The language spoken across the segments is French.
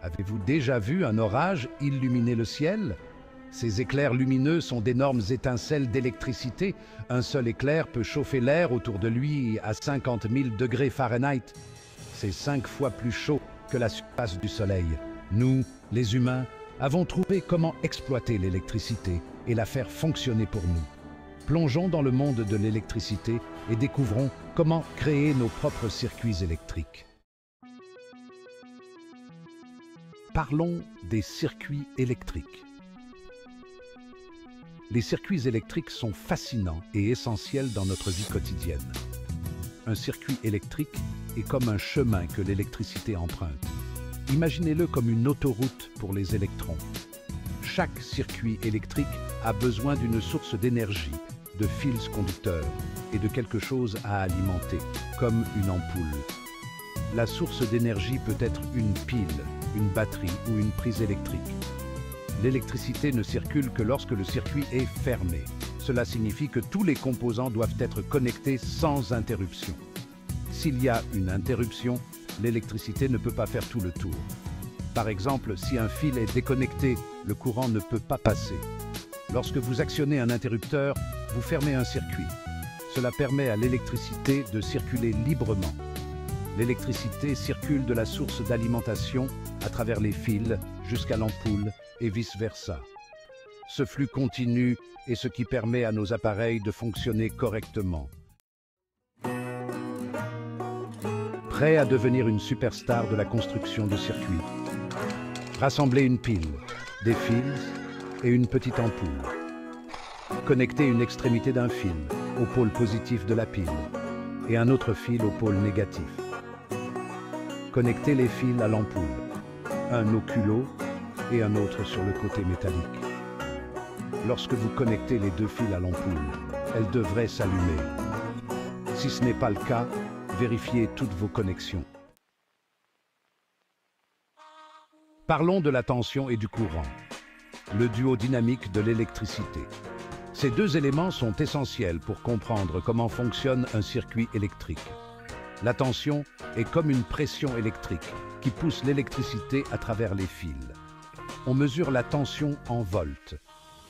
Avez-vous déjà vu un orage illuminer le ciel? Ces éclairs lumineux sont d'énormes étincelles d'électricité. Un seul éclair peut chauffer l'air autour de lui à 50 000 degrés Fahrenheit. C'est 5 fois plus chaud que la surface du Soleil. Nous, les humains, avons trouvé comment exploiter l'électricité et la faire fonctionner pour nous. Plongeons dans le monde de l'électricité et découvrons comment créer nos propres circuits électriques. Parlons des circuits électriques. Les circuits électriques sont fascinants et essentiels dans notre vie quotidienne. Un circuit électrique est comme un chemin que l'électricité emprunte. Imaginez-le comme une autoroute pour les électrons. Chaque circuit électrique a besoin d'une source d'énergie, de fils conducteurs et de quelque chose à alimenter, comme une ampoule. La source d'énergie peut être une pile, une batterie ou une prise électrique. L'électricité ne circule que lorsque le circuit est fermé. Cela signifie que tous les composants doivent être connectés sans interruption. S'il y a une interruption, l'électricité ne peut pas faire tout le tour. Par exemple, si un fil est déconnecté, le courant ne peut pas passer. Lorsque vous actionnez un interrupteur, vous fermez un circuit. Cela permet à l'électricité de circuler librement. L'électricité circule de la source d'alimentation à travers les fils jusqu'à l'ampoule et vice-versa. Ce flux continu est ce qui permet à nos appareils de fonctionner correctement. Prêt à devenir une superstar de la construction de circuits. Rassemblez une pile, des fils et une petite ampoule. Connectez une extrémité d'un fil au pôle positif de la pile et un autre fil au pôle négatif. Connectez les fils à l'ampoule, un au culot et un autre sur le côté métallique. Lorsque vous connectez les deux fils à l'ampoule, elle devrait s'allumer. Si ce n'est pas le cas, vérifiez toutes vos connexions. Parlons de la tension et du courant, le duo dynamique de l'électricité. Ces deux éléments sont essentiels pour comprendre comment fonctionne un circuit électrique. La tension est comme une pression électrique qui pousse l'électricité à travers les fils. On mesure la tension en volts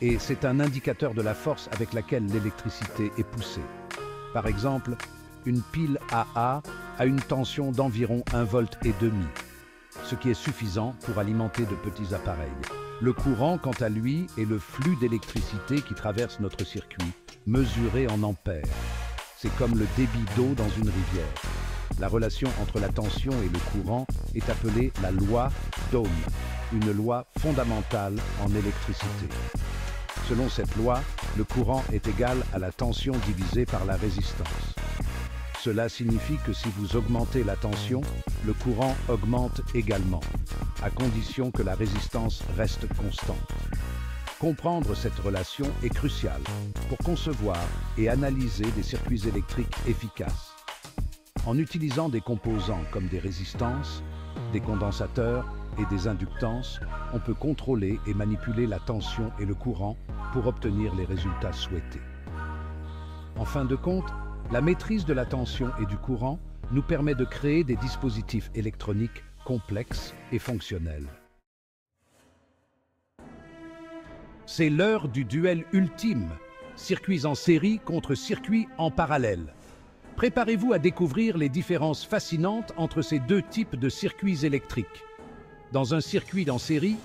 et c'est un indicateur de la force avec laquelle l'électricité est poussée. Par exemple, une pile AA a une tension d'environ 1,5 volt, ce qui est suffisant pour alimenter de petits appareils. Le courant, quant à lui, est le flux d'électricité qui traverse notre circuit, mesuré en ampères. C'est comme le débit d'eau dans une rivière. La relation entre la tension et le courant est appelée la loi d'Ohm, une loi fondamentale en électricité. Selon cette loi, le courant est égal à la tension divisée par la résistance. Cela signifie que si vous augmentez la tension, le courant augmente également, à condition que la résistance reste constante. Comprendre cette relation est crucial pour concevoir et analyser des circuits électriques efficaces. En utilisant des composants comme des résistances, des condensateurs et des inductances, on peut contrôler et manipuler la tension et le courant pour obtenir les résultats souhaités. En fin de compte, la maîtrise de la tension et du courant nous permet de créer des dispositifs électroniques complexes et fonctionnels. C'est l'heure du duel ultime, circuits en série contre circuits en parallèle. Préparez-vous à découvrir les différences fascinantes entre ces deux types de circuits électriques. Dans un circuit en série,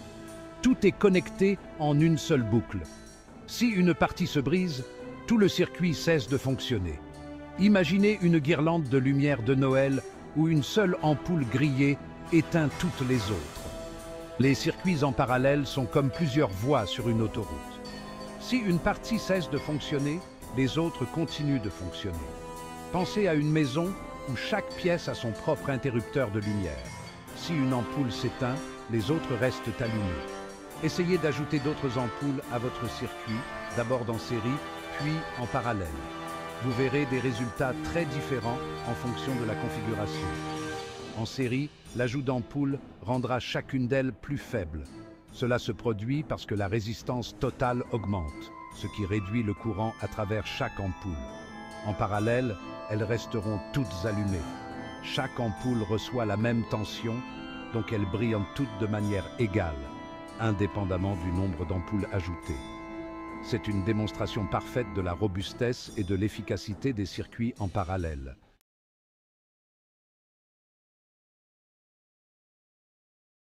tout est connecté en une seule boucle. Si une partie se brise, tout le circuit cesse de fonctionner. Imaginez une guirlande de lumière de Noël où une seule ampoule grillée éteint toutes les autres. Les circuits en parallèle sont comme plusieurs voies sur une autoroute. Si une partie cesse de fonctionner, les autres continuent de fonctionner. Pensez à une maison où chaque pièce a son propre interrupteur de lumière. Si une ampoule s'éteint, les autres restent allumées. Essayez d'ajouter d'autres ampoules à votre circuit, d'abord en série, puis en parallèle. Vous verrez des résultats très différents en fonction de la configuration. En série, l'ajout d'ampoules rendra chacune d'elles plus faible. Cela se produit parce que la résistance totale augmente, ce qui réduit le courant à travers chaque ampoule. En parallèle, elles resteront toutes allumées. Chaque ampoule reçoit la même tension, donc elles brillent toutes de manière égale, indépendamment du nombre d'ampoules ajoutées. C'est une démonstration parfaite de la robustesse et de l'efficacité des circuits en parallèle.